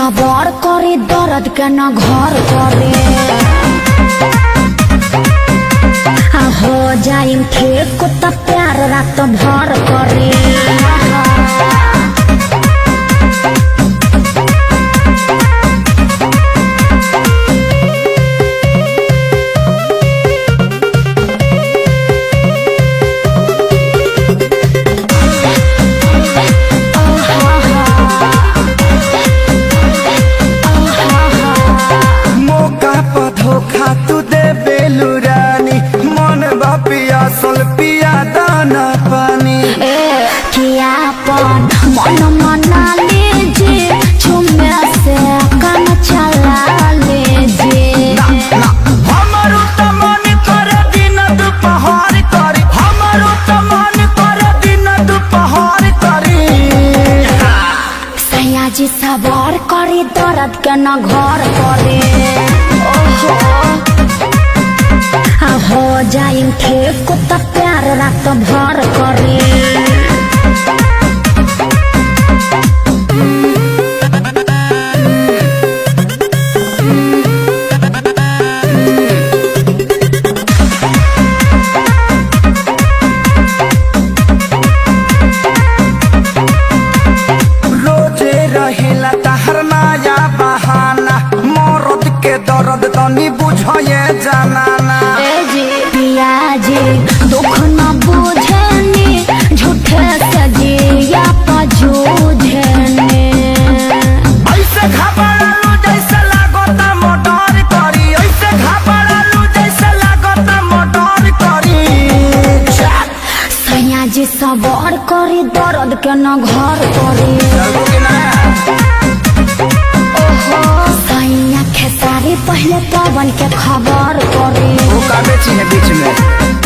सबर करे दर्द के न घर करे हो जाइम ठीक त प्यार रात भर करे पिया दाना पानी किया पन मन मना लीजिए चुम्मे से काम चला लीजिए हमारो त मन करे दिन दोपहर करी हमारो त मन करे दिन दोपहर करी सैया जी सबर करी दर्द के न घर करे हो जाइम ठीक त प्यार रात भर करे रोजे रहेला तहर नया बहाना मरद के दर्द तनी बुझे जनाना दुख न बुझनी झूठे सजिया पजूझनी ऐसे घबरालू जैसे लागता मोटर करी ऐसे घबरालू जैसे लागता मोटर करी सैया जी सबर करी दर्द के न घर करी सैया खेसारी पहले पवन के खबर करी वो का बेची है बीच में।